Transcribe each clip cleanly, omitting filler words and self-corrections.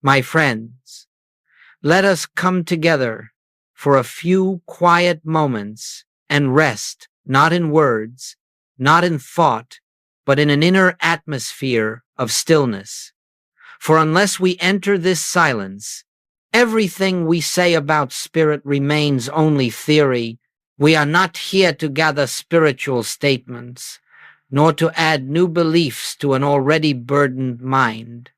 My friends, let us come together for a few quiet moments and rest, not in words, not in thought, but in an inner atmosphere of stillness. For unless we enter this silence, everything we say about spirit remains only theory. We are not here to gather spiritual statements, nor to add new beliefs to an already burdened mind.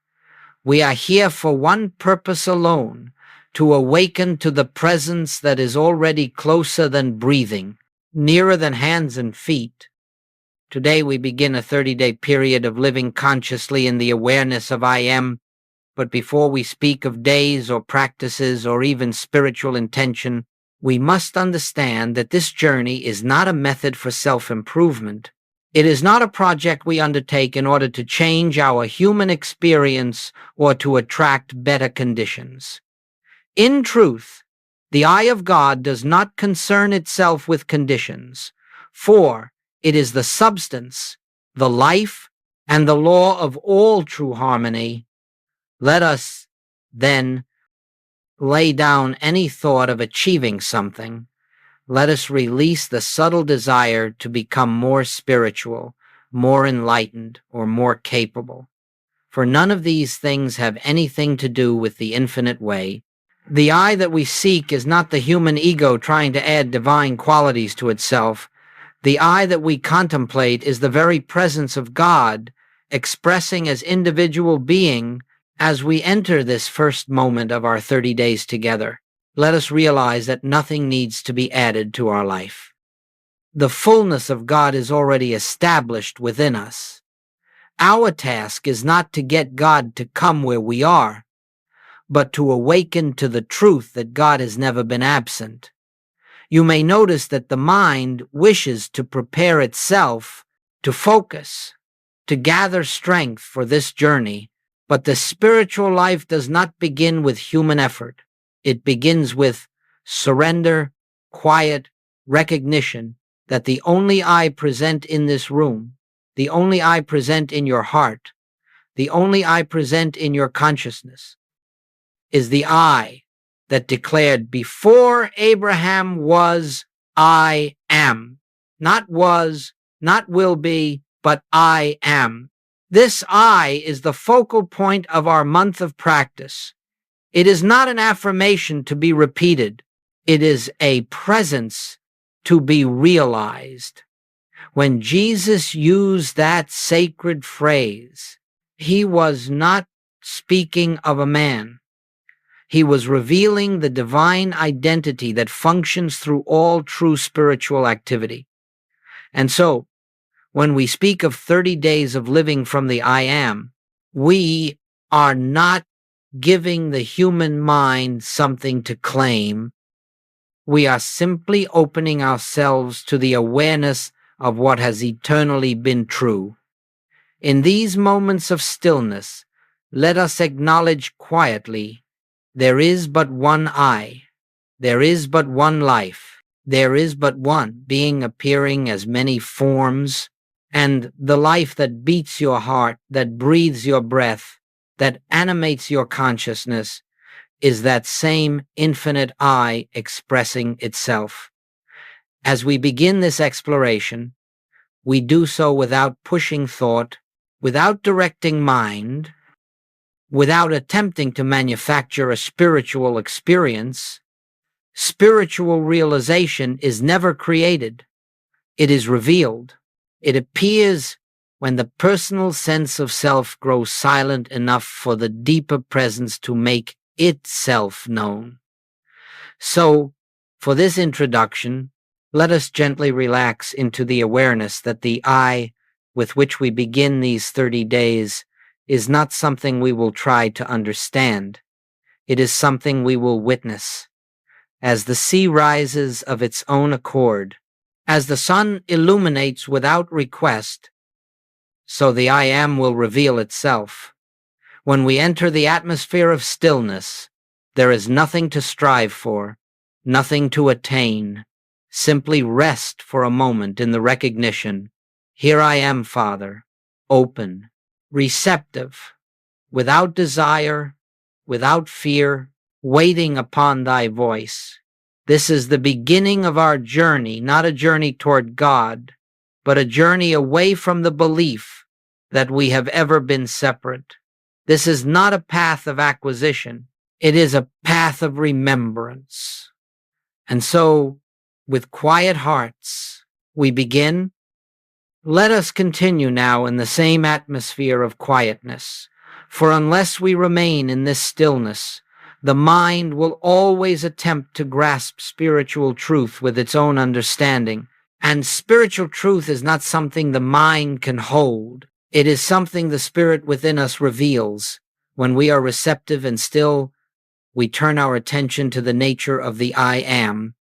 We are here for one purpose alone, to awaken to the presence that is already closer than breathing, nearer than hands and feet. Today we begin a 30-day period of living consciously in the awareness of I am, but before we speak of days or practices or even spiritual intention, we must understand that this journey is not a method for self-improvement. It is not a project we undertake in order to change our human experience or to attract better conditions. In truth, the eye of God does not concern itself with conditions, for it is the substance, the life, and the law of all true harmony. Let us, then, lay down any thought of achieving something. Let us release the subtle desire to become more spiritual, more enlightened, or more capable. For none of these things have anything to do with the infinite way. The I that we seek is not the human ego trying to add divine qualities to itself. The I that we contemplate is the very presence of God, expressing as individual being as we enter this first moment of our 30 days together. Let us realize that nothing needs to be added to our life. The fullness of God is already established within us. Our task is not to get God to come where we are, but to awaken to the truth that God has never been absent. You may notice that the mind wishes to prepare itself to focus, to gather strength for this journey, but the spiritual life does not begin with human effort. It begins with surrender, quiet recognition that the only I present in this room, the only I present in your heart, the only I present in your consciousness, is the I that declared before Abraham was, I am. Not was, not will be, but I am. This I is the focal point of our month of practice. It is not an affirmation to be repeated. It is a presence to be realized. When Jesus used that sacred phrase, he was not speaking of a man. He was revealing the divine identity that functions through all true spiritual activity. And so, when we speak of 30 days of living from the I am, we are not giving the human mind something to claim. We are simply opening ourselves to the awareness of what has eternally been true. In these moments of stillness, let us acknowledge quietly, there is but one I, there is but one life, there is but one being appearing as many forms, and the life that beats your heart, that breathes your breath, that animates your consciousness, is that same infinite I expressing itself. As we begin this exploration, we do so without pushing thought, without directing mind, without attempting to manufacture a spiritual experience. Spiritual realization is never created. It is revealed. It appears when the personal sense of self grows silent enough for the deeper presence to make itself known. So, for this introduction, let us gently relax into the awareness that the I with which we begin these 30 days is not something we will try to understand. It is something we will witness. As the sea rises of its own accord, as the sun illuminates without request, so the I am will reveal itself. When we enter the atmosphere of stillness, there is nothing to strive for, nothing to attain. Simply rest for a moment in the recognition, here I am, Father, open, receptive, without desire, without fear, waiting upon thy voice. This is the beginning of our journey, not a journey toward God, but a journey away from the belief that we have ever been separate. This is not a path of acquisition. It is a path of remembrance. And so, with quiet hearts, we begin. Let us continue now in the same atmosphere of quietness, for unless we remain in this stillness, the mind will always attempt to grasp spiritual truth with its own understanding. And spiritual truth is not something the mind can hold. It is something the spirit within us reveals. When we are receptive and still, we turn our attention to the nature of the I am.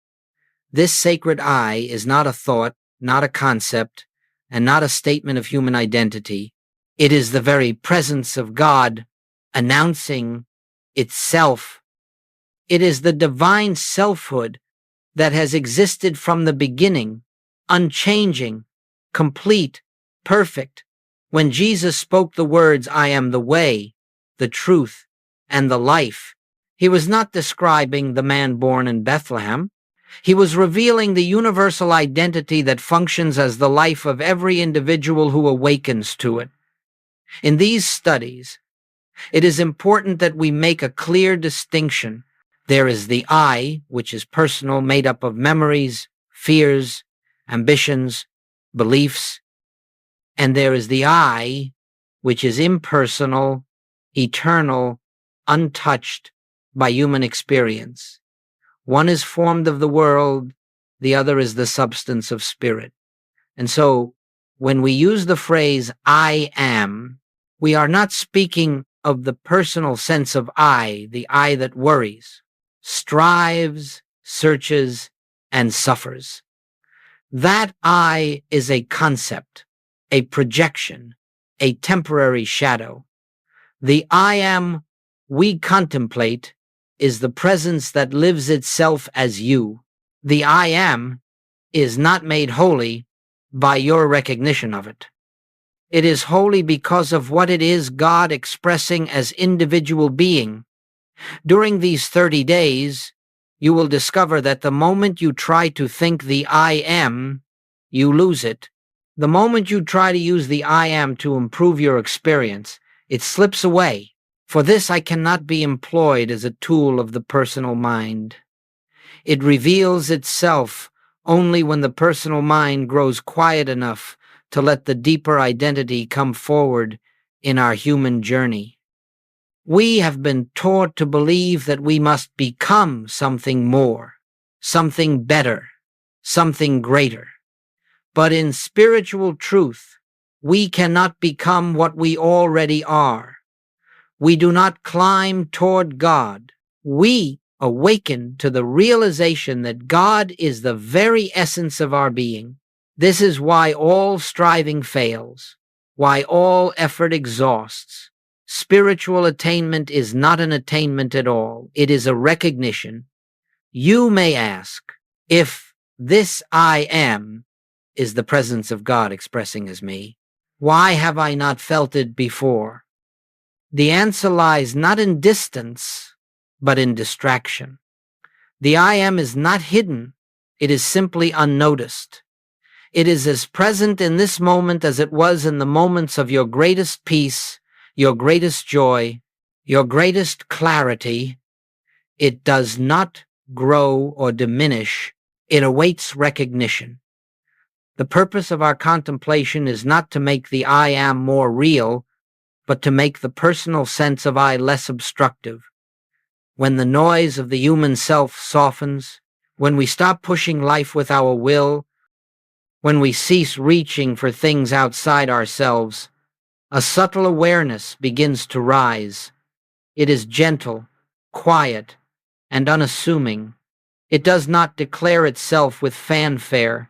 This sacred I is not a thought, not a concept, and not a statement of human identity. It is the very presence of God announcing itself. It is the divine selfhood that has existed from the beginning, unchanging, complete, perfect. When Jesus spoke the words, I am the way, the truth, and the life, he was not describing the man born in Bethlehem. He was revealing the universal identity that functions as the life of every individual who awakens to it. In these studies, it is important that we make a clear distinction. There is the I, which is personal, made up of memories, fears, ambitions, beliefs. And there is the I, which is impersonal, eternal, untouched by human experience. One is formed of the world, the other is the substance of spirit. And so, when we use the phrase, I am, we are not speaking of the personal sense of I, the I that worries, strives, searches, and suffers. That I is a concept, a projection, a temporary shadow. The I am we contemplate is the presence that lives itself as you. The I am is not made holy by your recognition of it. It is holy because of what it is God expressing as individual being. During these 30 days, you will discover that the moment you try to think the I am, you lose it. The moment you try to use the I am to improve your experience, it slips away. For this I cannot be employed as a tool of the personal mind. It reveals itself only when the personal mind grows quiet enough to let the deeper identity come forward in our human journey. We have been taught to believe that we must become something more, something better, something greater. But in spiritual truth, we cannot become what we already are. We do not climb toward God. We awaken to the realization that God is the very essence of our being. This is why all striving fails, why all effort exhausts. Spiritual attainment is not an attainment at all. It is a recognition. You may ask, if this I am is the presence of God expressing as me, why have I not felt it before? The answer lies not in distance, but in distraction. The I am is not hidden. It is simply unnoticed. It is as present in this moment as it was in the moments of your greatest peace, your greatest joy, your greatest clarity. It does not grow or diminish. It awaits recognition. The purpose of our contemplation is not to make the I am more real, but to make the personal sense of I less obstructive. When the noise of the human self softens, when we stop pushing life with our will, when we cease reaching for things outside ourselves, a subtle awareness begins to rise. It is gentle, quiet, and unassuming. It does not declare itself with fanfare.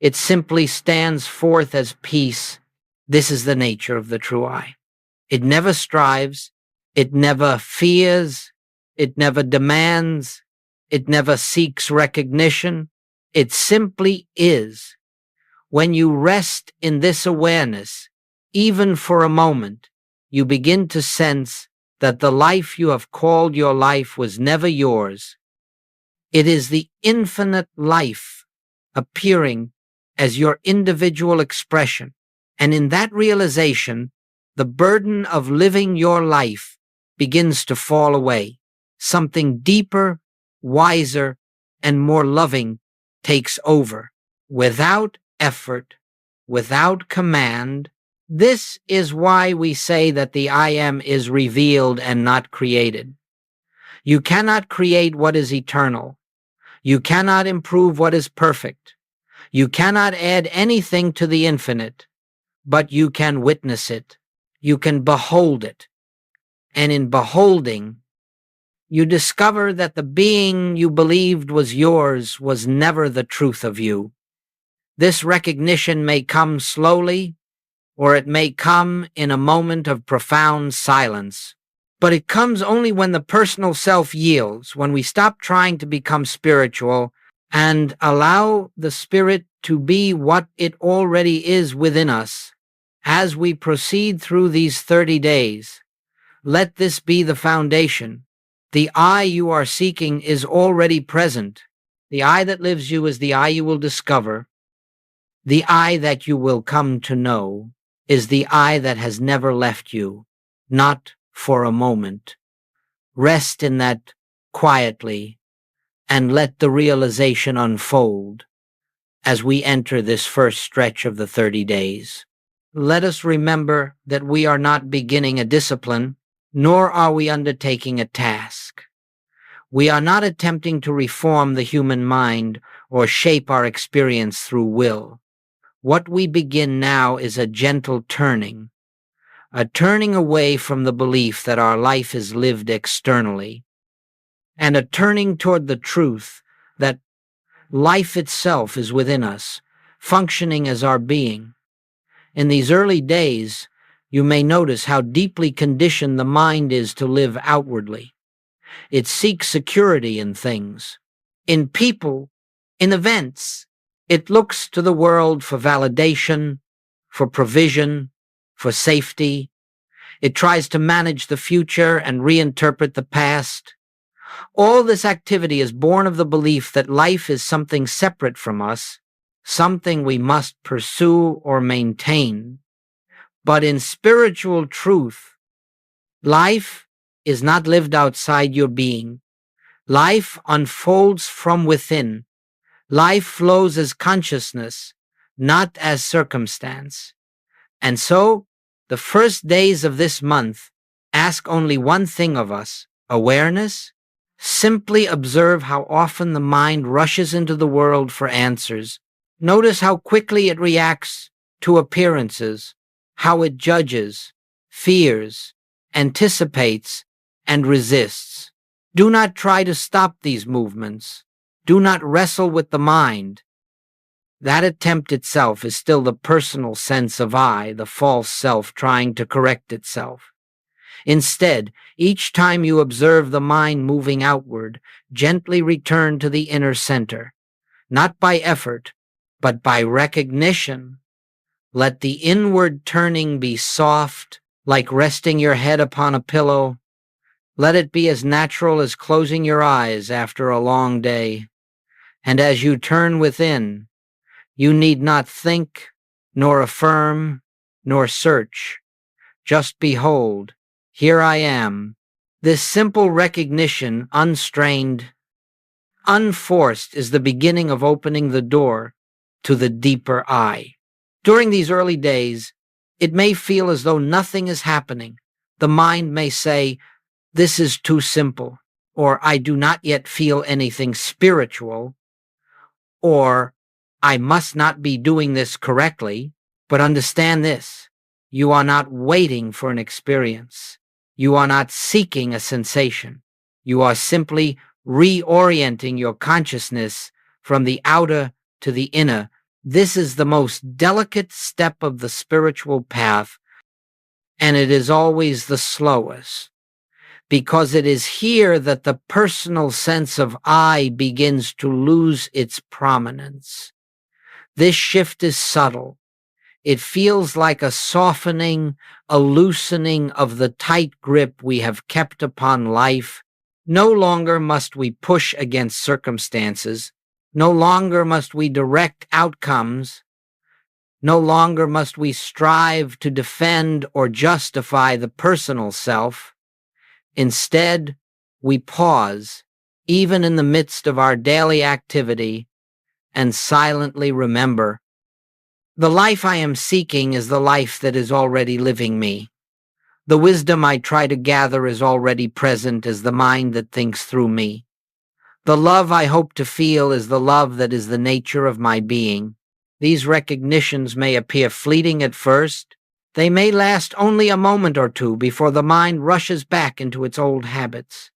It simply stands forth as peace. This is the nature of the true I. It never strives, it never fears, it never demands, it never seeks recognition. It simply is. When you rest in this awareness, even for a moment, you begin to sense that the life you have called your life was never yours. It is the infinite life appearing as your individual expression. And in that realization, the burden of living your life begins to fall away. Something deeper, wiser, and more loving takes over. Without effort, without command. This is why we say that the I Am is revealed and not created. You cannot create what is eternal. You cannot improve what is perfect. You cannot add anything to the infinite, but you can witness it. You can behold it. And in beholding, you discover that the being you believed was yours was never the truth of you. This recognition may come slowly, or it may come in a moment of profound silence. But it comes only when the personal self yields, when we stop trying to become spiritual and allow the spirit to be what it already is within us. As we proceed through these 30 days, let this be the foundation. The I you are seeking is already present. The I that lives you is the I you will discover. The I that you will come to know is the I that has never left you, not for a moment. Rest in that quietly and let the realization unfold as we enter this first stretch of the 30 days. Let us remember that we are not beginning a discipline, nor are we undertaking a task. We are not attempting to reform the human mind or shape our experience through will. What we begin now is a gentle turning, a turning away from the belief that our life is lived externally, and a turning toward the truth that life itself is within us, functioning as our being. In these early days, you may notice how deeply conditioned the mind is to live outwardly. It seeks security in things, in people, in events. It looks to the world for validation, for provision, for safety. It tries to manage the future and reinterpret the past. All this activity is born of the belief that life is something separate from us, something we must pursue or maintain. But in spiritual truth, life is not lived outside your being. Life unfolds from within. Life flows as consciousness, not as circumstance. And so, the first days of this month ask only one thing of us: awareness. Simply observe how often the mind rushes into the world for answers. Notice how quickly it reacts to appearances, how it judges, fears, anticipates, and resists. Do not try to stop these movements. Do not wrestle with the mind. That attempt itself is still the personal sense of I, the false self trying to correct itself. Instead, each time you observe the mind moving outward, gently return to the inner center, not by effort, but by recognition. Let the inward turning be soft, like resting your head upon a pillow. Let it be as natural as closing your eyes after a long day. And as you turn within, you need not think, nor affirm, nor search. Just behold, here I am. This simple recognition, unstrained, unforced, is the beginning of opening the door to the deeper I. During these early days, it may feel as though nothing is happening. The mind may say, "This is too simple," or "I do not yet feel anything spiritual," or "I must not be doing this correctly." But understand this: you are not waiting for an experience. You are not seeking a sensation. You are simply reorienting your consciousness from the outer to the inner. This is the most delicate step of the spiritual path, and it is always the slowest, because it is here that the personal sense of I begins to lose its prominence. This shift is subtle. It feels like a softening, a loosening of the tight grip we have kept upon life. No longer must we push against circumstances. No longer must we direct outcomes. No longer must we strive to defend or justify the personal self. Instead, we pause, even in the midst of our daily activity, and silently remember, the life I am seeking is the life that is already living me. The wisdom I try to gather is already present as the mind that thinks through me. The love I hope to feel is the love that is the nature of my being. These recognitions may appear fleeting at first. They may last only a moment or two before the mind rushes back into its old habits.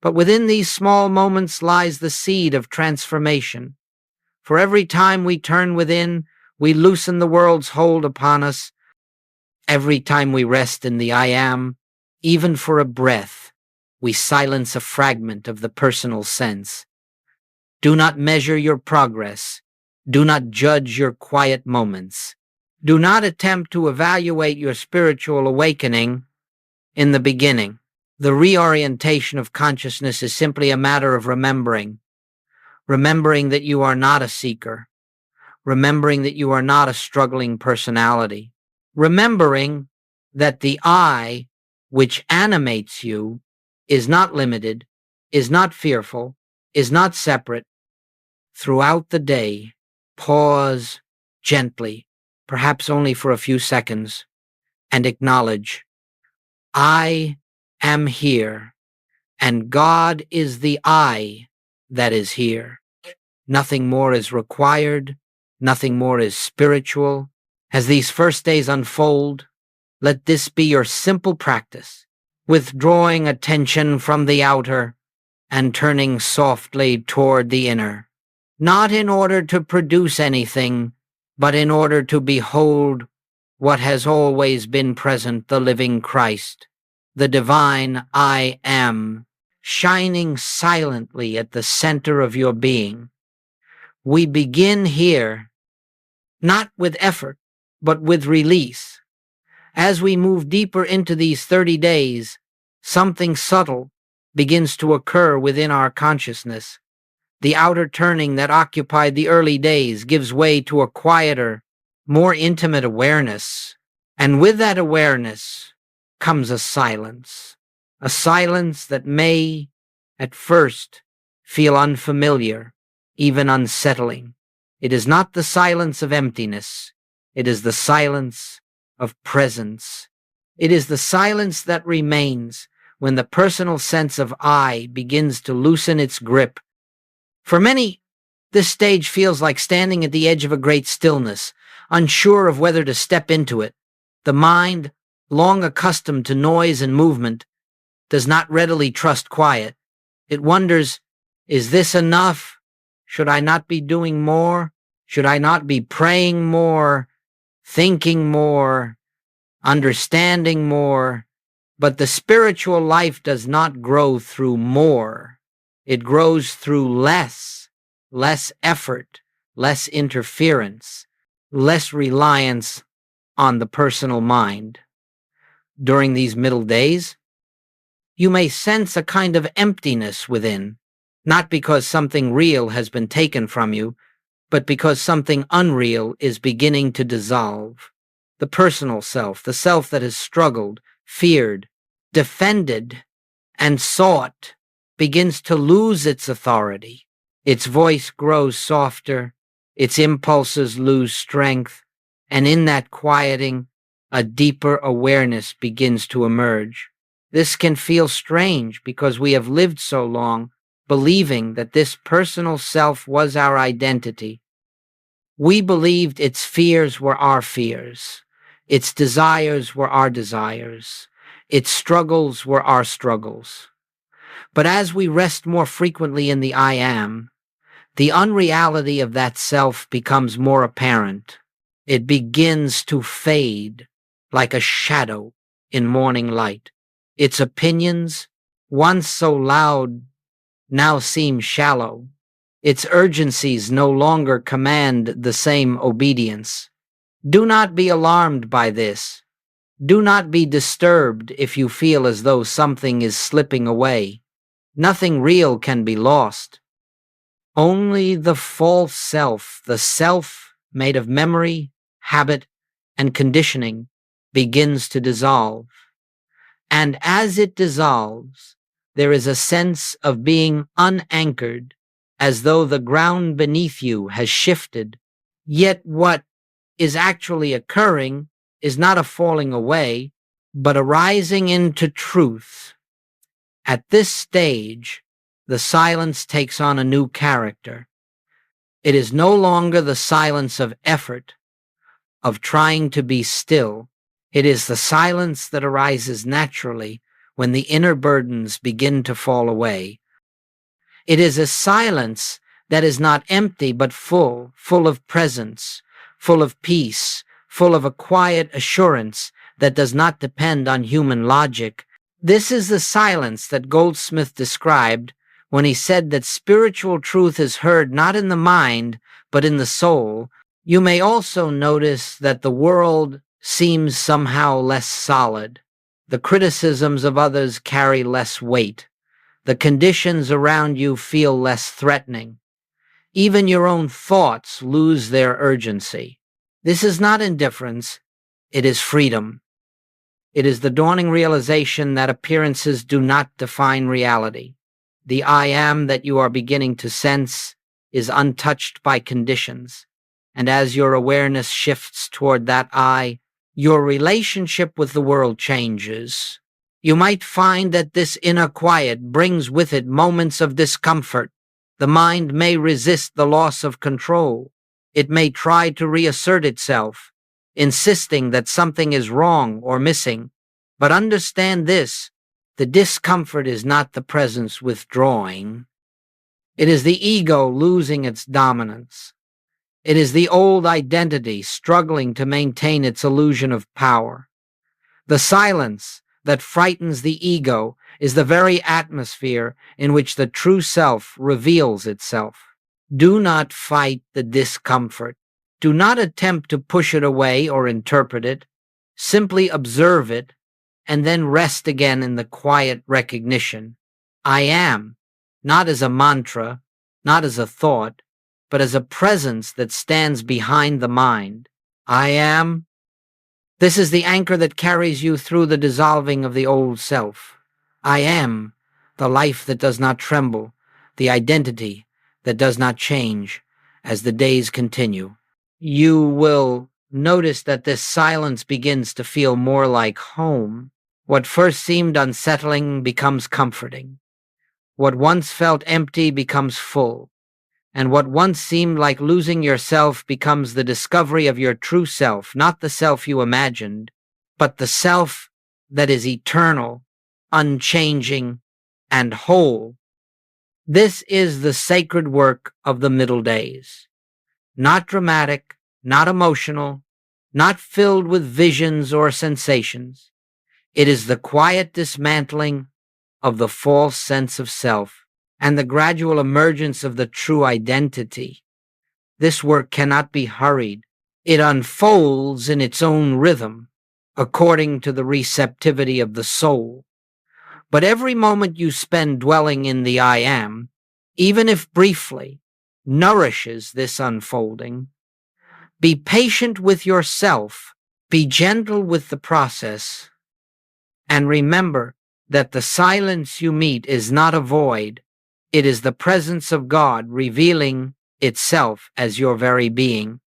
But within these small moments lies the seed of transformation. For every time we turn within, we loosen the world's hold upon us. Every time we rest in the I am, even for a breath, we silence a fragment of the personal sense. Do not measure your progress. Do not judge your quiet moments. Do not attempt to evaluate your spiritual awakening in the beginning. The reorientation of consciousness is simply a matter of remembering that you are not a seeker, remembering that you are not a struggling personality, remembering that the I which animates you is not limited, is not fearful, is not separate. Throughout the day, pause gently, perhaps only for a few seconds, and acknowledge, I am here, and God is the I that is here. Nothing more is required. Nothing more is spiritual. As these first days unfold, let this be your simple practice, withdrawing attention from the outer and turning softly toward the inner, not in order to produce anything, but in order to behold what has always been present, the living Christ, the divine I am, shining silently at the center of your being. We begin here, not with effort, but with release. As we move deeper into these 30 days, something subtle begins to occur within our consciousness. The outer turning that occupied the early days gives way to a quieter, more intimate awareness. And with that awareness comes a silence that may, at first, feel unfamiliar, even unsettling. It is not the silence of emptiness. It is the silence of presence. It is the silence that remains when the personal sense of I begins to loosen its grip. For many, this stage feels like standing at the edge of a great stillness, unsure of whether to step into it. The mind, long accustomed to noise and movement, does not readily trust quiet. It wonders, is this enough? Should I not be doing more? Should I not be praying more, thinking more, understanding more? But the spiritual life does not grow through more. It grows through less effort, less interference, less reliance on the personal mind. During these middle days, you may sense a kind of emptiness within, not because something real has been taken from you, but because something unreal is beginning to dissolve. The personal self, the self that has struggled, feared, defended, and sought, begins to lose its authority. Its voice grows softer, its impulses lose strength, and in that quieting, a deeper awareness begins to emerge. This can feel strange because we have lived so long believing that this personal self was our identity. We believed its fears were our fears, its desires were our desires, its struggles were our struggles. But as we rest more frequently in the I am, the unreality of that self becomes more apparent. It begins to fade like a shadow in morning light. Its opinions, once so loud, now seem shallow. Its urgencies no longer command the same obedience. Do not be alarmed by this. Do not be disturbed if you feel as though something is slipping away. Nothing real can be lost. Only the false self, the self made of memory, habit, and conditioning, begins to dissolve. And as it dissolves, there is a sense of being unanchored, as though the ground beneath you has shifted. Yet what is actually occurring is not a falling away, but a rising into truth. At this stage, the silence takes on a new character. It is no longer the silence of effort, of trying to be still. It is the silence that arises naturally when the inner burdens begin to fall away. It is a silence that is not empty but full, full of presence, full of peace, full of a quiet assurance that does not depend on human logic. This is the silence that Goldsmith described when he said that spiritual truth is heard not in the mind, but in the soul. You may also notice that the world seems somehow less solid. The criticisms of others carry less weight. The conditions around you feel less threatening. Even your own thoughts lose their urgency. This is not indifference, it is freedom. It is the dawning realization that appearances do not define reality. The I am that you are beginning to sense is untouched by conditions. And as your awareness shifts toward that I, your relationship with the world changes. You might find that this inner quiet brings with it moments of discomfort. The mind may resist the loss of control. It may try to reassert itself, insisting that something is wrong or missing. But understand this, the discomfort is not the presence withdrawing. It is the ego losing its dominance. It is the old identity struggling to maintain its illusion of power. The silence that frightens the ego is the very atmosphere in which the true self reveals itself. Do not fight the discomfort. Do not attempt to push it away or interpret it. Simply observe it and then rest again in the quiet recognition. I am, not as a mantra, not as a thought, but as a presence that stands behind the mind. I am. This is the anchor that carries you through the dissolving of the old self. I am, the life that does not tremble, the identity that does not change as the days continue. You will notice that this silence begins to feel more like home. What first seemed unsettling becomes comforting. What once felt empty becomes full. And what once seemed like losing yourself becomes the discovery of your true self, not the self you imagined, but the self that is eternal, unchanging, and whole. This is the sacred work of the middle days. Not dramatic, not emotional, not filled with visions or sensations. It is the quiet dismantling of the false sense of self and the gradual emergence of the true identity. This work cannot be hurried. It unfolds in its own rhythm, according to the receptivity of the soul. But every moment you spend dwelling in the I am, even if briefly, nourishes this unfolding. Be patient with yourself, be gentle with the process, and remember that the silence you meet is not a void. It is the presence of God revealing itself as your very being.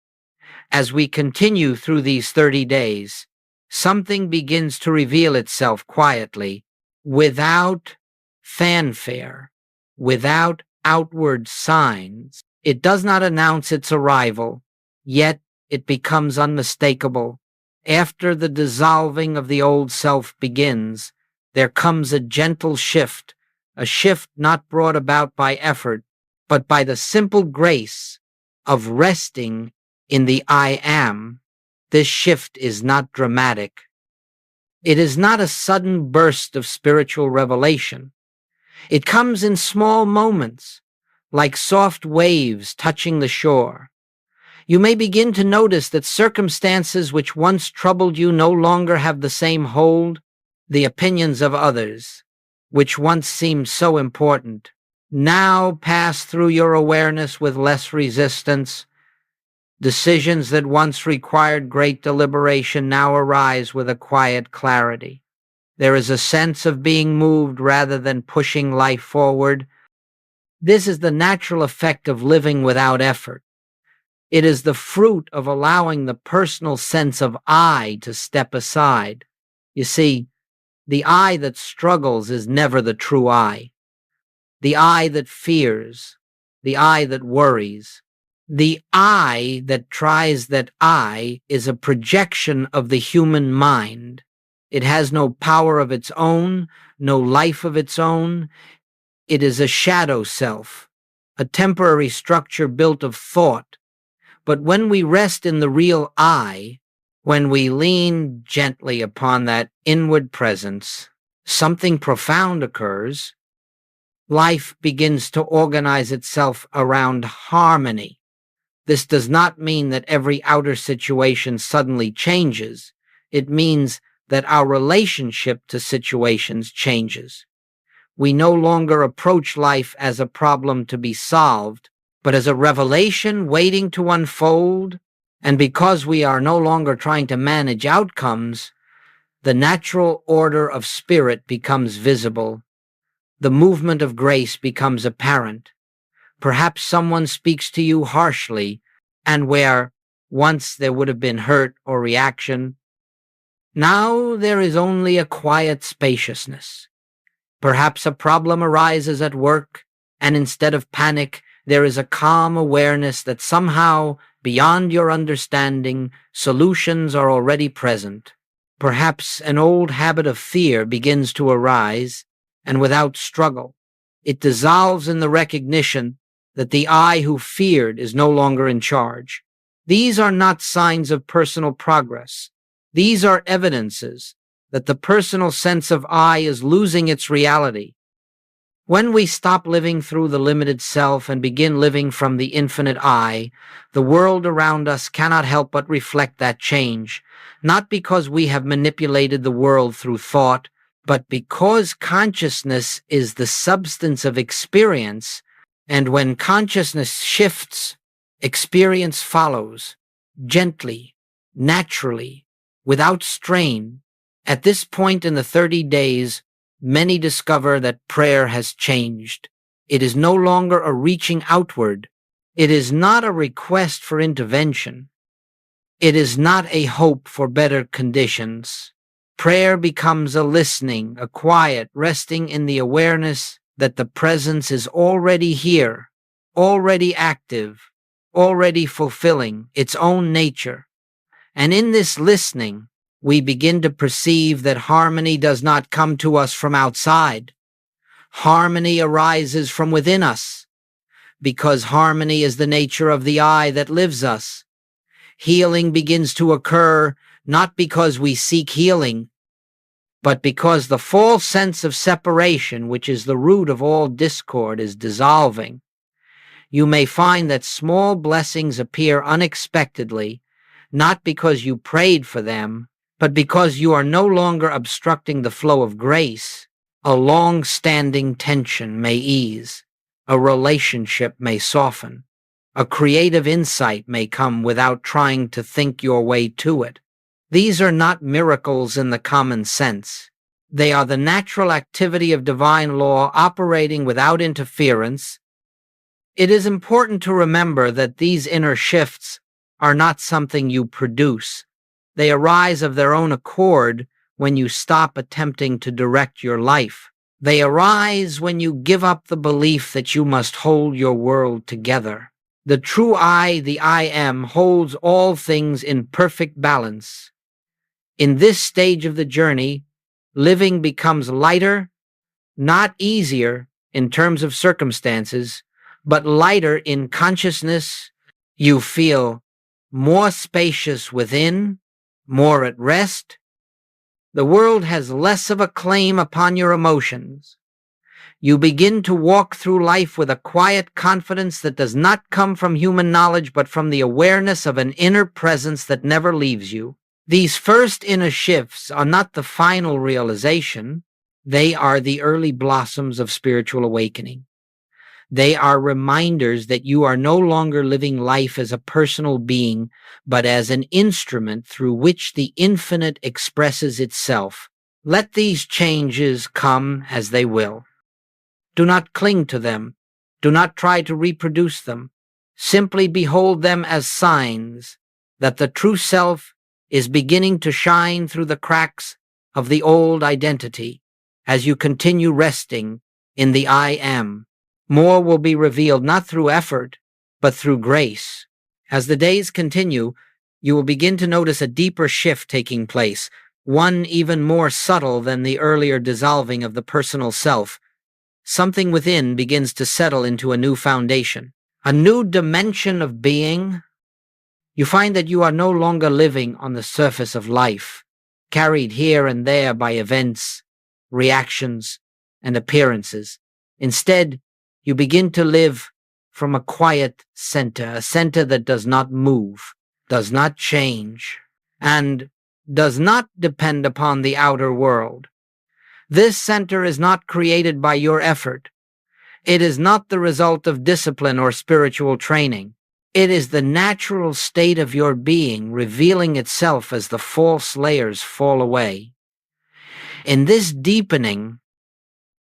As we continue through these 30 days, something begins to reveal itself quietly, without fanfare, without outward signs. It does not announce its arrival, yet it becomes unmistakable. After the dissolving of the old self begins, there comes a gentle shift, a shift not brought about by effort, but by the simple grace of resting in the I am. This shift is not dramatic. It is not a sudden burst of spiritual revelation. It comes in small moments, like soft waves touching the shore. You may begin to notice that circumstances which once troubled you no longer have the same hold. The opinions of others, which once seemed so important, now pass through your awareness with less resistance. Decisions that once required great deliberation now arise with a quiet clarity. There is a sense of being moved rather than pushing life forward. This is the natural effect of living without effort. It is the fruit of allowing the personal sense of I to step aside. You see, the I that struggles is never the true I. The I that fears, the I that worries, the I that tries that I is a projection of the human mind. It has no power of its own, no life of its own. It is a shadow self, a temporary structure built of thought. But when we rest in the real I, when we lean gently upon that inward presence, something profound occurs. Life begins to organize itself around harmony. This does not mean that every outer situation suddenly changes. It means that our relationship to situations changes. We no longer approach life as a problem to be solved, but as a revelation waiting to unfold. And because we are no longer trying to manage outcomes, the natural order of spirit becomes visible. The movement of grace becomes apparent. Perhaps someone speaks to you harshly, and where once there would have been hurt or reaction, now there is only a quiet spaciousness. Perhaps a problem arises at work, and instead of panic, there is a calm awareness that somehow, beyond your understanding, solutions are already present. Perhaps an old habit of fear begins to arise, and without struggle, it dissolves in the recognition that the I who feared is no longer in charge. These are not signs of personal progress. These are evidences that the personal sense of I is losing its reality. When we stop living through the limited self and begin living from the infinite I, the world around us cannot help but reflect that change, not because we have manipulated the world through thought, but because consciousness is the substance of experience, and when consciousness shifts, experience follows, gently, naturally, without strain. At this point in the 30 days, many discover that prayer has changed. It is no longer a reaching outward. It is not a request for intervention. It is not a hope for better conditions. Prayer becomes a listening, a quiet, resting in the awareness that the presence is already here, already active, already fulfilling its own nature. And in this listening, we begin to perceive that harmony does not come to us from outside. Harmony arises from within us, because harmony is the nature of the I that lives us. Healing begins to occur not because we seek healing, but because the false sense of separation, which is the root of all discord, is dissolving. You may find that small blessings appear unexpectedly, not because you prayed for them, but because you are no longer obstructing the flow of grace. A long-standing tension may ease, a relationship may soften, a creative insight may come without trying to think your way to it. These are not miracles in the common sense. They are the natural activity of divine law operating without interference. It is important to remember that these inner shifts are not something you produce. They arise of their own accord when you stop attempting to direct your life. They arise when you give up the belief that you must hold your world together. The true I, the I am, holds all things in perfect balance. In this stage of the journey, living becomes lighter, not easier in terms of circumstances, but lighter in consciousness. You feel more spacious within, more at rest. The world has less of a claim upon your emotions. You begin to walk through life with a quiet confidence that does not come from human knowledge, but from the awareness of an inner presence that never leaves you. These first inner shifts are not the final realization. They are the early blossoms of spiritual awakening. They are reminders that you are no longer living life as a personal being, but as an instrument through which the infinite expresses itself. Let these changes come as they will. Do not cling to them. Do not try to reproduce them. Simply behold them as signs that the true self is beginning to shine through the cracks of the old identity. As you continue resting in the I am, more will be revealed not through effort, but through grace. As the days continue, you will begin to notice a deeper shift taking place, one even more subtle than the earlier dissolving of the personal self. Something within begins to settle into a new foundation, a new dimension of being. You find that you are no longer living on the surface of life, carried here and there by events, reactions, and appearances. Instead, you begin to live from a quiet center, a center that does not move, does not change, and does not depend upon the outer world. This center is not created by your effort. It is not the result of discipline or spiritual training. It is the natural state of your being revealing itself as the false layers fall away. In this deepening,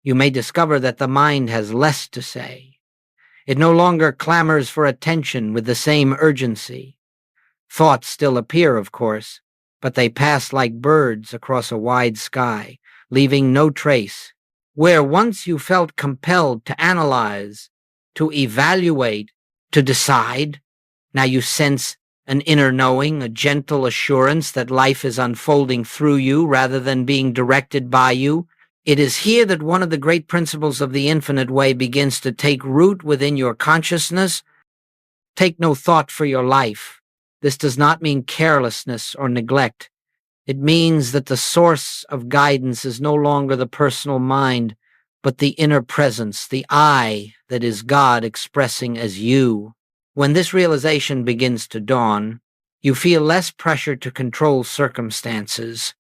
you may discover that the mind has less to say. It no longer clamors for attention with the same urgency. Thoughts still appear, of course, but they pass like birds across a wide sky, leaving no trace. Where once you felt compelled to analyze, to evaluate, to decide, now you sense an inner knowing, a gentle assurance that life is unfolding through you rather than being directed by you. It is here that one of the great principles of the infinite way begins to take root within your consciousness. Take no thought for your life. This does not mean carelessness or neglect. It means that the source of guidance is no longer the personal mind, but the inner presence, the I that is God expressing as you. When this realization begins to dawn, you feel less pressure to control circumstances.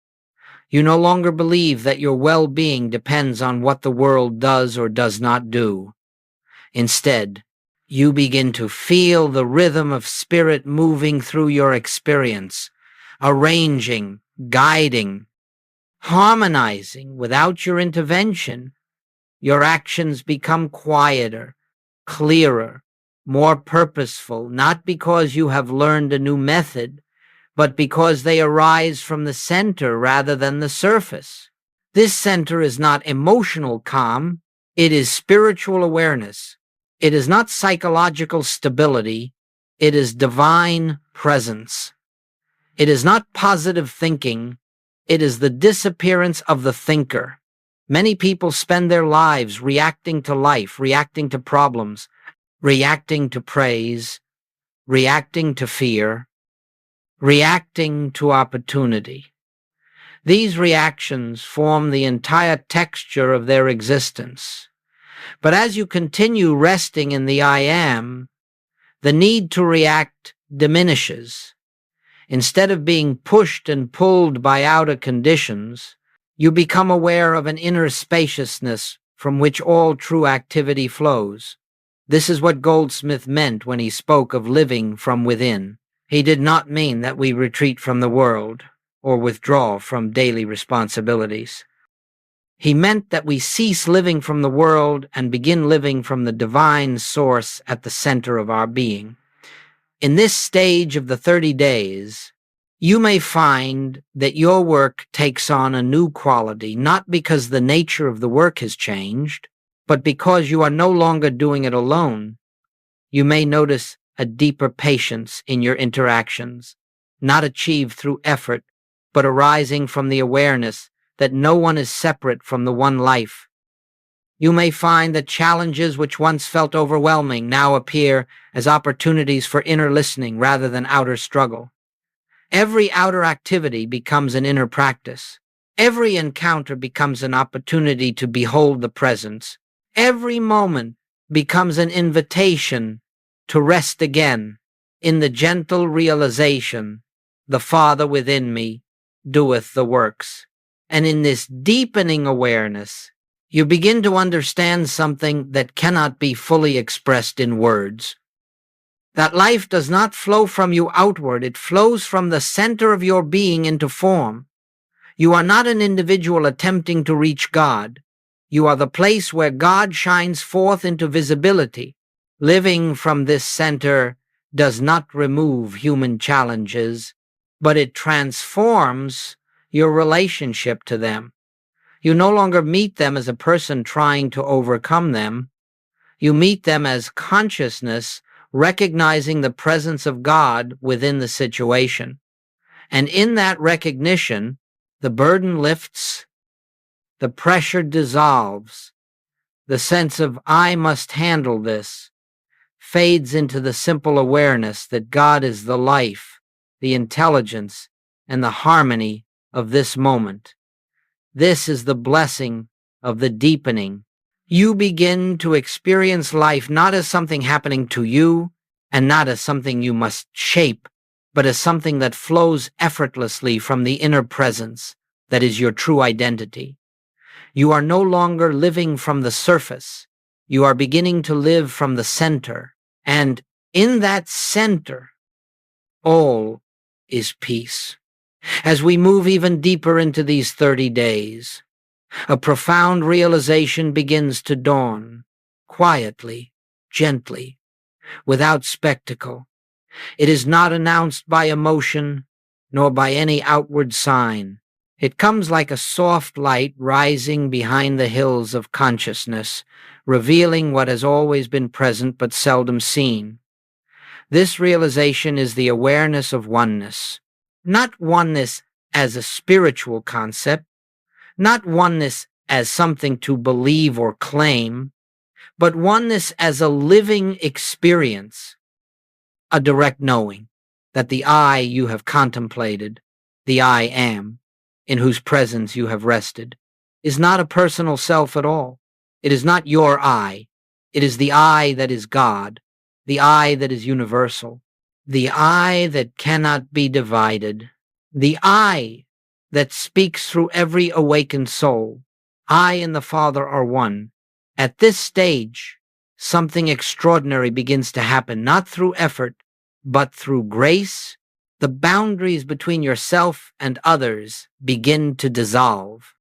You no longer believe that your well-being depends on what the world does or does not do. Instead, you begin to feel the rhythm of spirit moving through your experience, arranging, guiding, harmonizing without your intervention. Your actions become quieter, clearer, more purposeful, not because you have learned a new method, but because they arise from the center rather than the surface. This center is not emotional calm, it is spiritual awareness. It is not psychological stability, it is divine presence. It is not positive thinking, it is the disappearance of the thinker. Many people spend their lives reacting to life, reacting to problems, reacting to praise, reacting to fear, reacting to opportunity. These reactions form the entire texture of their existence. But as you continue resting in the I am, the need to react diminishes. Instead of being pushed and pulled by outer conditions, you become aware of an inner spaciousness from which all true activity flows. This is what Goldsmith meant when he spoke of living from within. He did not mean that we retreat from the world or withdraw from daily responsibilities. He meant that we cease living from the world and begin living from the divine source at the center of our being. In this stage of the 30 days, you may find that your work takes on a new quality, not because the nature of the work has changed, but because you are no longer doing it alone. You may notice a deeper patience in your interactions, not achieved through effort, but arising from the awareness that no one is separate from the one life. You may find that challenges which once felt overwhelming now appear as opportunities for inner listening rather than outer struggle. Every outer activity becomes an inner practice. Every encounter becomes an opportunity to behold the presence. Every moment becomes an invitation to rest again in the gentle realization, the Father within me doeth the works. And in this deepening awareness, you begin to understand something that cannot be fully expressed in words. That life does not flow from you outward, it flows from the center of your being into form. You are not an individual attempting to reach God. You are the place where God shines forth into visibility. Living from this center does not remove human challenges, but it transforms your relationship to them. You no longer meet them as a person trying to overcome them. You meet them as consciousness recognizing the presence of God within the situation. And in that recognition, the burden lifts, the pressure dissolves, the sense of I must handle this fades into the simple awareness that God is the life, the intelligence, and the harmony of this moment. This is the blessing of the deepening. You begin to experience life not as something happening to you and not as something you must shape, but as something that flows effortlessly from the inner presence that is your true identity. You are no longer living from the surface. You are beginning to live from the center. And in that center, all is peace. As we move even deeper into these 30 days, a profound realization begins to dawn, quietly, gently, without spectacle. It is not announced by emotion, nor by any outward sign. It comes like a soft light rising behind the hills of consciousness, revealing what has always been present but seldom seen. This realization is the awareness of oneness. Not oneness as a spiritual concept, not oneness as something to believe or claim, but oneness as a living experience, a direct knowing that the I you have contemplated, the I am, in whose presence you have rested, is not a personal self at all. It is not your I. It is the I that is God, the I that is universal, the I that cannot be divided, the I that speaks through every awakened soul. I and the Father are one. At this stage, something extraordinary begins to happen, not through effort, but through grace. The boundaries between yourself and others begin to dissolve.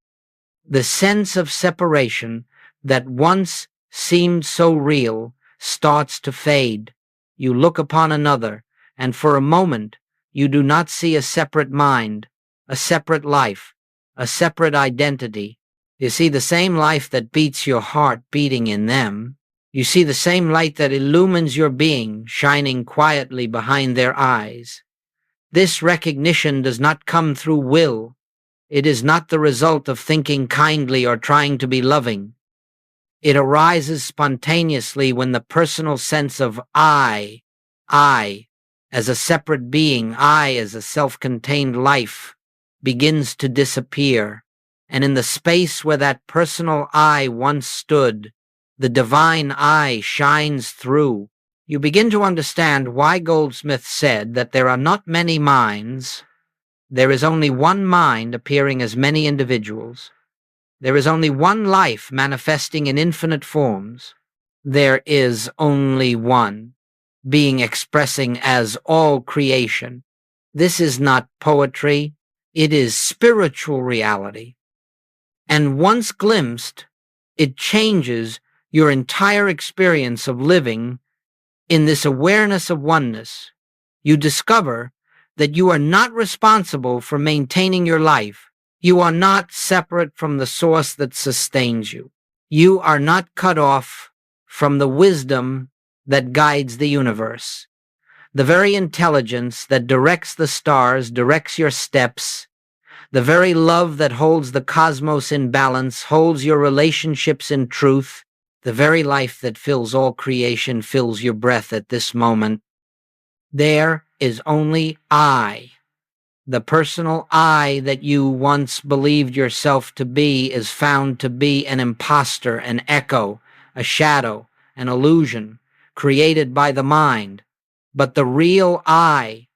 The sense of separation that once seemed so real starts to fade. You look upon another, and for a moment, you do not see a separate mind, a separate life, a separate identity. You see the same life that beats your heart beating in them. You see the same light that illumines your being shining quietly behind their eyes. This recognition does not come through will. It is not the result of thinking kindly or trying to be loving. It arises spontaneously when the personal sense of I as a separate being, I as a self-contained life, begins to disappear. And in the space where that personal I once stood, the divine I shines through. You begin to understand why Goldsmith said that there are not many minds. There is only one mind appearing as many individuals. There is only one life manifesting in infinite forms. There is only one being expressing as all creation. This is not poetry. It is spiritual reality. And once glimpsed, it changes your entire experience of living in this awareness of oneness. You discover that you are not responsible for maintaining your life. You are not separate from the source that sustains you. You are not cut off from the wisdom that guides the universe. The very intelligence that directs the stars directs your steps. The very love that holds the cosmos in balance holds your relationships in truth. The very life that fills all creation fills your breath at this moment. There is only I. The personal I that you once believed yourself to be is found to be an imposter, an echo, a shadow, an illusion created by the mind. But the real I,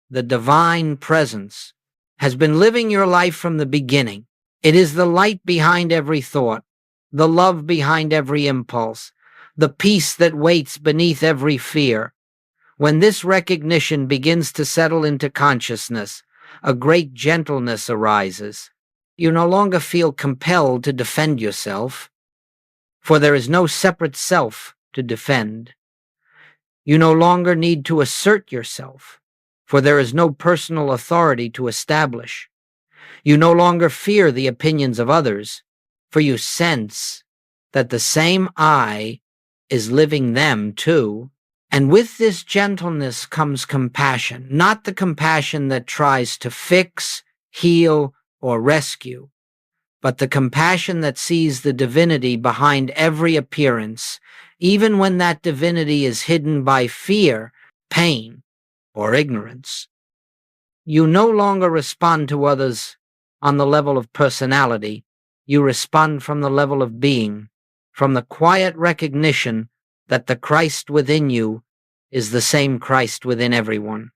the divine presence, has been living your life from the beginning. It is the light behind every thought, the love behind every impulse, the peace that waits beneath every fear. When this recognition begins to settle into consciousness, a great gentleness arises. You no longer feel compelled to defend yourself, for there is no separate self to defend. You no longer need to assert yourself, for there is no personal authority to establish. You no longer fear the opinions of others, for you sense that the same I is living them too. And with this gentleness comes compassion, not the compassion that tries to fix, heal, or rescue, but the compassion that sees the divinity behind every appearance, even when that divinity is hidden by fear, pain, or ignorance. You no longer respond to others on the level of personality. You respond from the level of being, from the quiet recognition that the Christ within you is the same Christ within everyone.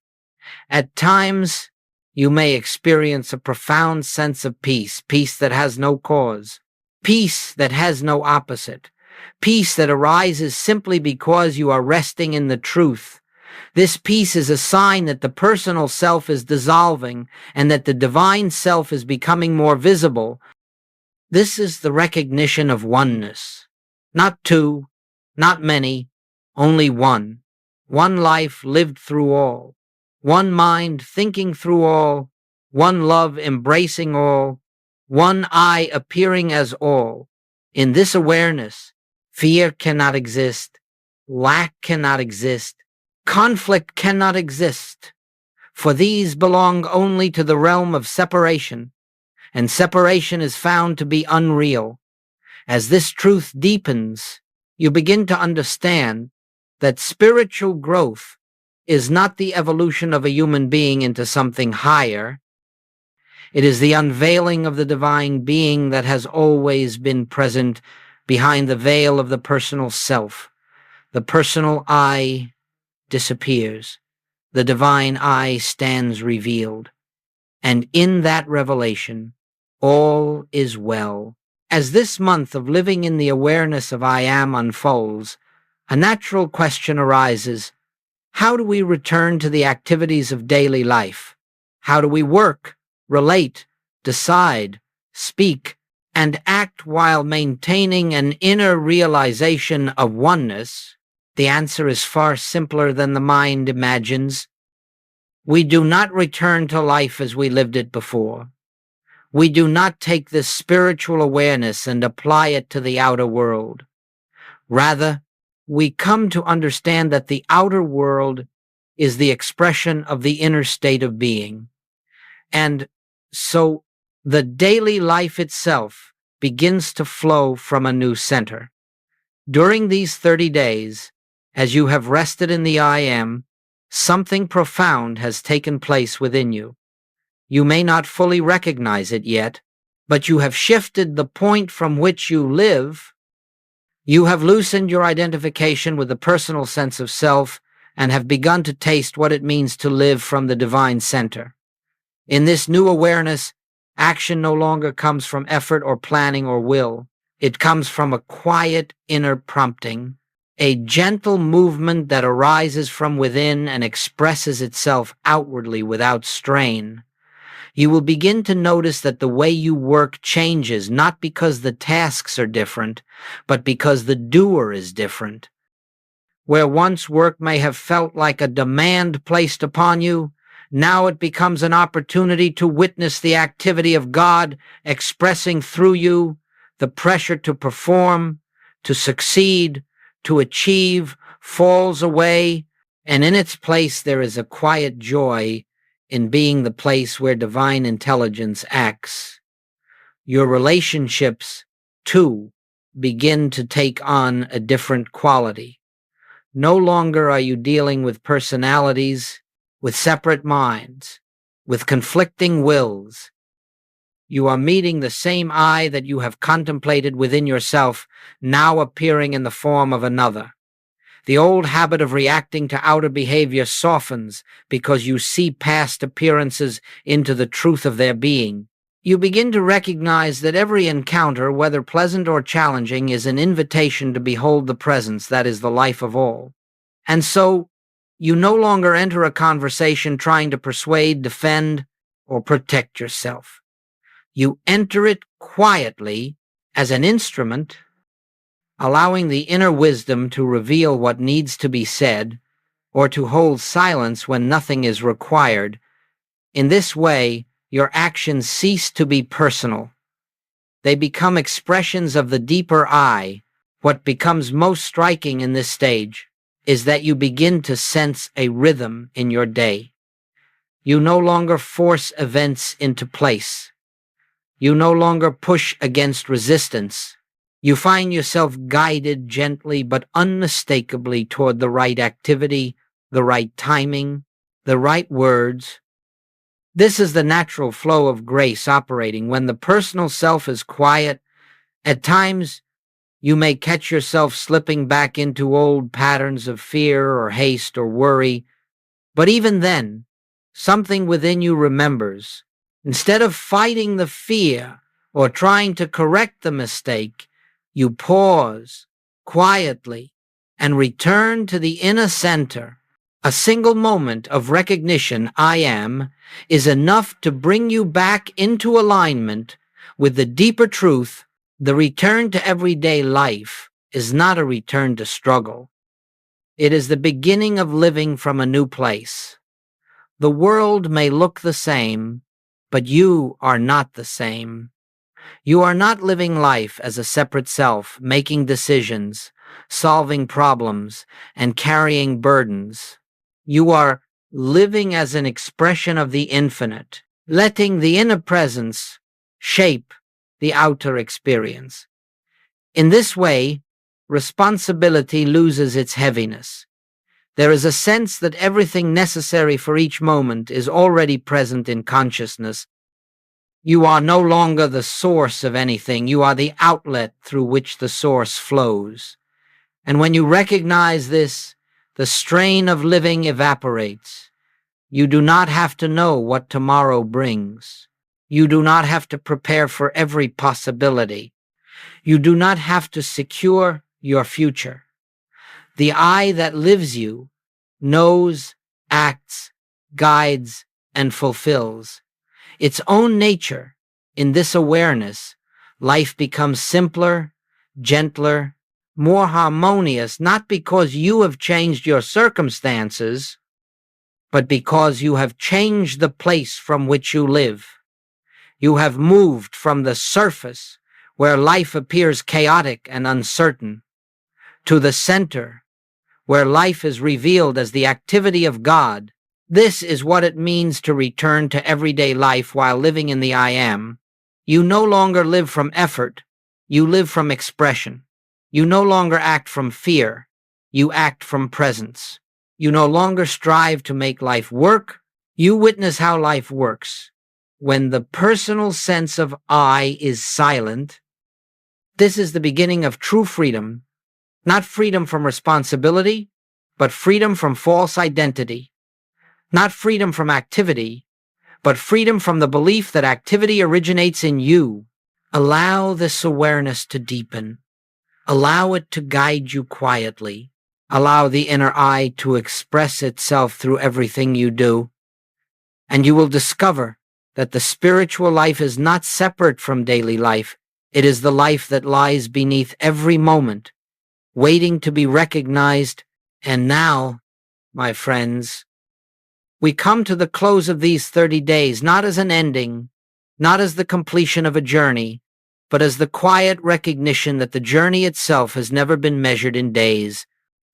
At times, you may experience a profound sense of peace, peace that has no cause, peace that has no opposite, peace that arises simply because you are resting in the truth. This peace is a sign that the personal self is dissolving and that the divine self is becoming more visible. This is the recognition of oneness. Not two, not many, only one. One life lived through all. One mind thinking through all. One love embracing all. One I appearing as all. In this awareness, fear cannot exist. Lack cannot exist. Conflict cannot exist. For these belong only to the realm of separation, and separation is found to be unreal. As this truth deepens, you begin to understand that spiritual growth is not the evolution of a human being into something higher. It is the unveiling of the divine being that has always been present behind the veil of the personal self. The personal I disappears. The divine I stands revealed. And in that revelation, all is well. As this month of living in the awareness of I Am unfolds, a natural question arises: how do we return to the activities of daily life? How do we work, relate, decide, speak, and act while maintaining an inner realization of oneness? The answer is far simpler than the mind imagines. We do not return to life as we lived it before. We do not take this spiritual awareness and apply it to the outer world. Rather, we come to understand that the outer world is the expression of the inner state of being. And so the daily life itself begins to flow from a new center. During these 30 days, as you have rested in the I Am, something profound has taken place within you. You may not fully recognize it yet, but you have shifted the point from which you live. You have loosened your identification with the personal sense of self and have begun to taste what it means to live from the divine center. In this new awareness, action no longer comes from effort or planning or will. It comes from a quiet inner prompting, a gentle movement that arises from within and expresses itself outwardly without strain. You will begin to notice that the way you work changes, not because the tasks are different, but because the doer is different. Where once work may have felt like a demand placed upon you, now it becomes an opportunity to witness the activity of God expressing through you. The pressure to perform, to succeed, to achieve falls away, and in its place there is a quiet joy in being the place where divine intelligence acts. Your relationships, too, begin to take on a different quality. No longer are you dealing with personalities, with separate minds, with conflicting wills. You are meeting the same I that you have contemplated within yourself, now appearing in the form of another. The old habit of reacting to outer behavior softens because you see past appearances into the truth of their being. You begin to recognize that every encounter, whether pleasant or challenging, is an invitation to behold the presence that is the life of all. And so, you no longer enter a conversation trying to persuade, defend, or protect yourself. You enter it quietly as an instrument, allowing the inner wisdom to reveal what needs to be said, or to hold silence when nothing is required. In this way, your actions cease to be personal. They become expressions of the deeper I. What becomes most striking in this stage is that you begin to sense a rhythm in your day. You no longer force events into place. You no longer push against resistance. You find yourself guided gently but unmistakably toward the right activity, the right timing, the right words. This is the natural flow of grace operating when the personal self is quiet. At times, you may catch yourself slipping back into old patterns of fear or haste or worry, but even then, something within you remembers. Instead of fighting the fear or trying to correct the mistake, you pause quietly and return to the inner center. A single moment of recognition, I am, is enough to bring you back into alignment with the deeper truth. The return to everyday life is not a return to struggle. It is the beginning of living from a new place. The world may look the same, but you are not the same. You are not living life as a separate self, making decisions, solving problems, and carrying burdens. You are living as an expression of the infinite, letting the inner presence shape the outer experience. In this way, responsibility loses its heaviness. There is a sense that everything necessary for each moment is already present in consciousness. You are no longer the source of anything. You are the outlet through which the source flows. And when you recognize this, the strain of living evaporates. You do not have to know what tomorrow brings. You do not have to prepare for every possibility. You do not have to secure your future. The I that lives you knows, acts, guides, and fulfills its own nature. In this awareness, life becomes simpler, gentler, more harmonious, not because you have changed your circumstances, but because you have changed the place from which you live. You have moved from the surface, where life appears chaotic and uncertain, to the center, where life is revealed as the activity of God. This is what it means to return to everyday life while living in the I am. You no longer live from effort, you live from expression. You no longer act from fear, you act from presence. You no longer strive to make life work, you witness how life works. When the personal sense of I is silent, this is the beginning of true freedom. Not freedom from responsibility, but freedom from false identity. Not freedom from activity, but freedom from the belief that activity originates in you. Allow this awareness to deepen. Allow it to guide you quietly. Allow the inner I to express itself through everything you do. And you will discover that the spiritual life is not separate from daily life. It is the life that lies beneath every moment, waiting to be recognized. And now, my friends, we come to the close of these 30 days, not as an ending, not as the completion of a journey, but as the quiet recognition that the journey itself has never been measured in days.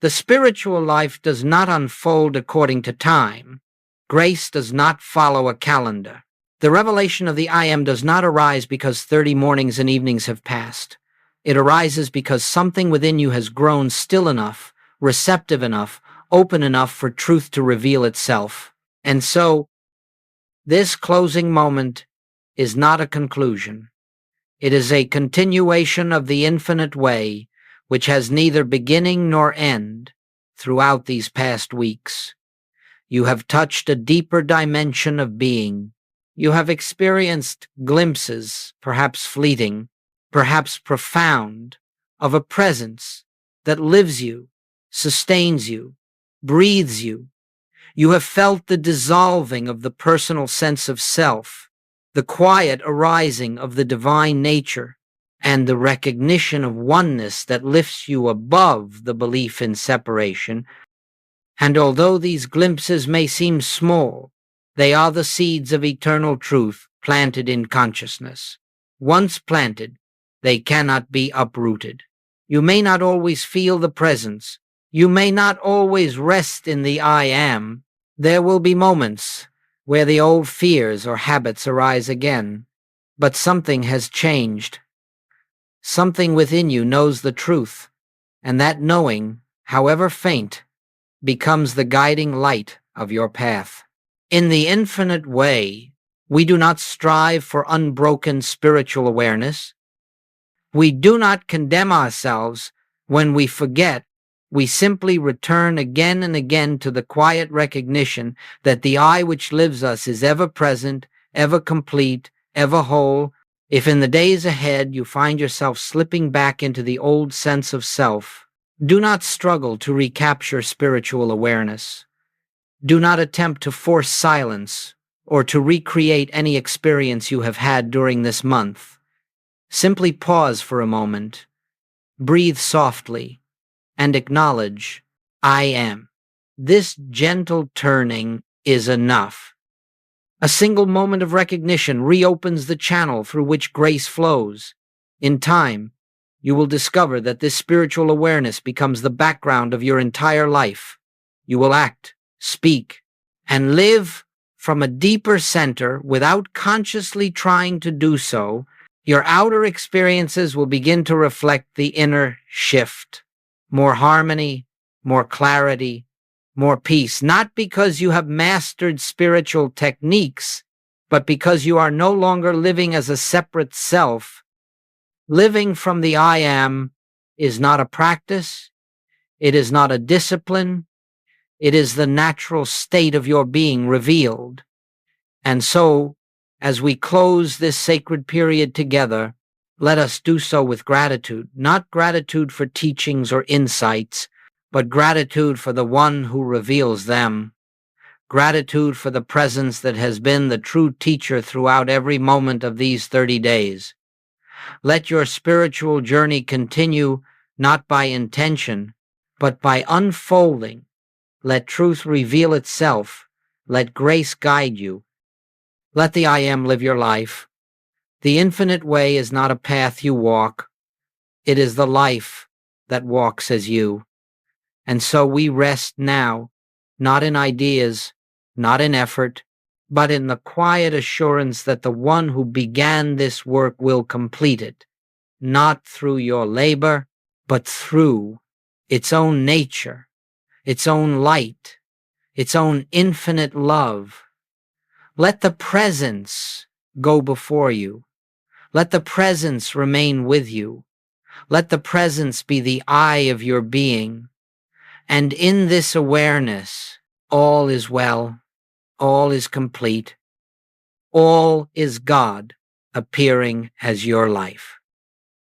The spiritual life does not unfold according to time. Grace does not follow a calendar. The revelation of the I am does not arise because 30 mornings and evenings have passed. It arises because something within you has grown still enough, receptive enough, open enough for truth to reveal itself. And so, this closing moment is not a conclusion. It is a continuation of the infinite way, which has neither beginning nor end throughout these past weeks. You have touched a deeper dimension of being. You have experienced glimpses, perhaps fleeting, perhaps profound, of a presence that lives you, sustains you, breathes you. You have felt the dissolving of the personal sense of self, the quiet arising of the divine nature, and the recognition of oneness that lifts you above the belief in separation. And although these glimpses may seem small, they are the seeds of eternal truth planted in consciousness. Once planted, they cannot be uprooted. You may not always feel the presence. You may not always rest in the I am. There will be moments where the old fears or habits arise again. But something has changed. Something within you knows the truth, and that knowing, however faint, becomes the guiding light of your path. In the infinite way, we do not strive for unbroken spiritual awareness. We do not condemn ourselves when we forget. We simply return again and again to the quiet recognition that the I which lives us is ever present, ever complete, ever whole. If in the days ahead you find yourself slipping back into the old sense of self, do not struggle to recapture spiritual awareness. Do not attempt to force silence or to recreate any experience you have had during this month. Simply pause for a moment, breathe softly, and acknowledge, I am. This gentle turning is enough. A single moment of recognition reopens the channel through which grace flows. In time, you will discover that this spiritual awareness becomes the background of your entire life. You will act, speak, and live from a deeper center without consciously trying to do so. Your outer experiences will begin to reflect the inner shift. More harmony, more clarity, more peace, not because you have mastered spiritual techniques, but because you are no longer living as a separate self. Living from the I am is not a practice, it is not a discipline, it is the natural state of your being revealed. And so, as we close this sacred period together, let us do so with gratitude, not gratitude for teachings or insights, but gratitude for the one who reveals them. Gratitude for the presence that has been the true teacher throughout every moment of these 30 days. Let your spiritual journey continue not by intention, but by unfolding. Let truth reveal itself. Let grace guide you. Let the I am live your life. The infinite way is not a path you walk. It is the life that walks as you. And so we rest now, not in ideas, not in effort, but in the quiet assurance that the one who began this work will complete it, not through your labor, but through its own nature, its own light, its own infinite love. Let the presence go before you. Let the presence remain with you. Let the presence be the eye of your being. And in this awareness, all is well, all is complete, all is God appearing as your life.